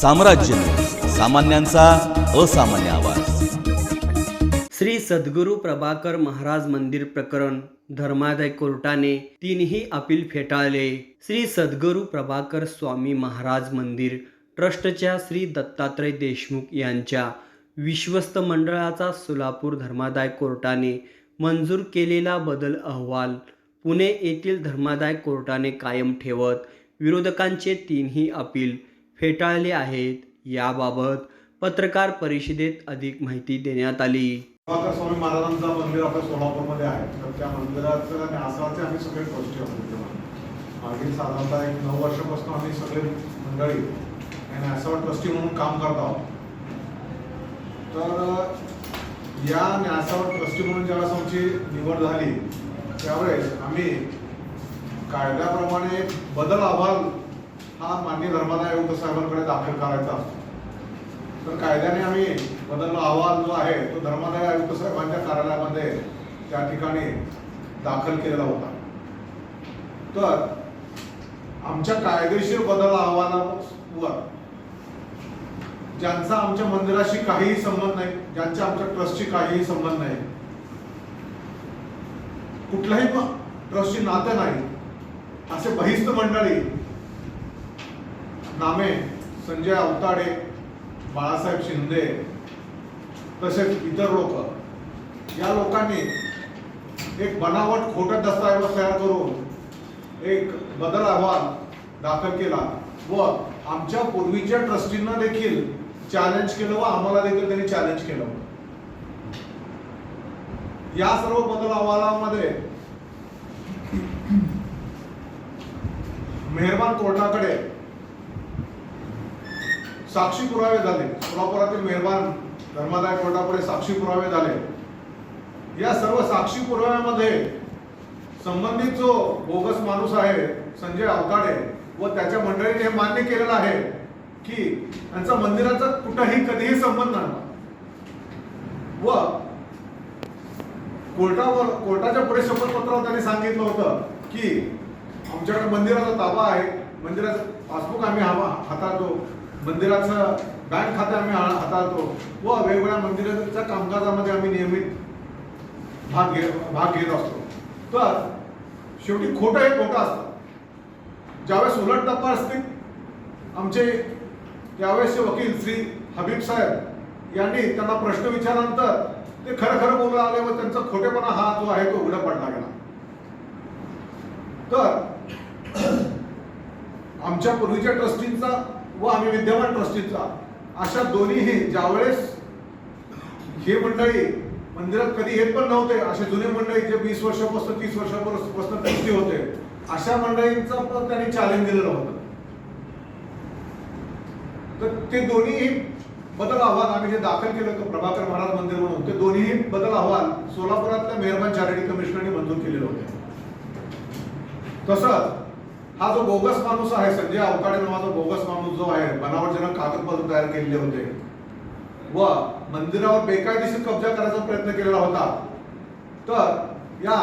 साम्राज्य सामान्यांचा असामान्य आवाज। श्री सद्गुरू प्रभाकर महाराज मंदिर प्रकरण धर्मादाय कोर्टाने तीनही अपील फेटाळले। श्री सद्गुरू प्रभाकर स्वामी महाराज मंदिर ट्रस्टच्या श्री दत्तात्रय देशमुख यांच्या विश्वस्त मंडळाचा सोलापूर धर्मादाय कोर्टाने मंजूर केलेला बदल अहवाल पुणे येथील धर्मादाय कोर्टाने कायम ठेवत विरोधकांचे तीनही अपील फेटाळले आहेत। याबाबत पत्रकार परिषदेत अधिक माहिती देण्यात आली। प्रभाकर स्वामी महाराजांचं मंदिर आपल्या सोलापूरमध्ये आहे, तर त्या मंदिराचं न्यासाचे आम्ही सगळे ट्रस्टी आहोत। मागील साधारणतः 9 वर्षापासून आम्ही सगळे मंडळी न्यासावर ट्रस्टी म्हणून काम करत आहोत। तर या न्यासावर ट्रस्टी म्हणून ज्यावेळेस आमची निवड झाली त्यावेळेस आम्ही कायद्याप्रमाणे बदल अहवाल हा माननीय धर्मादाय आयुक्त साहेबांकडे दाखल करायचा असतो। तर कायद्याने आम्ही बदल अहवाल जो आहे तो धर्मादाय आयुक्त साहेबांच्या कार्यालयामध्ये त्या ठिकाणी दाखल केलेला होता। तर आमच्या कायदेशीर बदल अहवालावर ज्यांचा आमच्या मंदिराशी काहीही संबंध नाही, ज्यांच्या आमच्या ट्रस्टशी काहीही संबंध नाही, कुठल्याही ट्रस्टशी नाते नाही, असे बहिस्त मंडळी नामे संजय अवताडे, बाळासाहेब शिंदे तसेच इतर लोक, या लोकांनी एक बनावट खोटा दस्तऐवज तयार करून एक बदल अहवाल दाखल केला व आमच्या पूर्वीच्या ट्रस्टींना देखील चॅलेंज केलं व आम्हाला देखील त्यांनी चॅलेंज केलं। या सर्व बदल अहवालामध्ये मेहरबान कोर्टाकडे साक्षी पुरावे झाले, सोलापुरातील मेहरबान धर्मादाय कोर्टापुढे साक्षी पुरावे झाले। या सर्व साक्षी पुराव्यामध्ये संबंधित जो बोगस माणूस आहे संजय अवताडे व त्याच्या मंडळीने हे मान्य केलेलं आहे की त्यांचा मंदिराचा कुठेही कधीही संबंध नाही व कोर्टाच्या पुढे शपथपत्रावर त्यांनी सांगितलं होतं की आमच्याकडे मंदिराचा ताबा आहे, मंदिराचं पासबुक आम्ही हाताळतो, मंदिराचं बँक खाते आम्ही हाताळतो व वेगवेगळ्या मंदिराच्या कामकाजामध्ये आम्ही नियमित भाग घेत असतो। तर शेवटी खोटं हे खोटं असतं। ज्यावेळेस उलट तपासणीत आमचे त्यावेळेसचे वकील श्री हबीब साहेब यांनी त्यांना प्रश्न विचारल्यानंतर ते खरं बोलू आले व त्यांचा खोटेपणा हा जो आहे तो उघडा पडला गेला। तर आमच्या पूर्वीच्या ट्रस्टींचा व आम्ही विद्यमान ट्रस्टींचा अशा दोन्हीही ज्यावेळेस हे मंडळी मंदिरात कधी येत पण नव्हते, असे जुने मंडळी जे 20 वर्षापासून 30 वर्षापासून ट्रस्टी होते, अशा मंडळींचा पण त्यांनी चॅलेंज दिलेलं होतं। तर ते दोन्ही बदल अहवाल आम्ही जे दाखल केलं होतं प्रभाकर महाराज मंदिर म्हणून, ते दोन्ही बदल अहवाल सोलापुरातल्या मेहरबान चॅरिटी कमिशनरने मंजूर केलेले होते। तसंच हा जो बोगस माणूस आहे संजय अवताडे नावाचा बोगस माणूस जो आहे, बनावटजनक कागदपत्र तयार केलेले होते व मंदिरावर बेकायदेशीर कब्जा करायचा प्रयत्न केलेला होता। तर या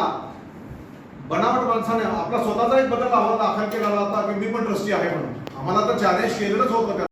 बनावट माणसाने आपला स्वतःचा एक बदल अहवाल दाखल केलेला होता की मी पण ट्रस्टी आहे म्हणून, आम्हाला तर चॅलेंज केलेलंच होतं।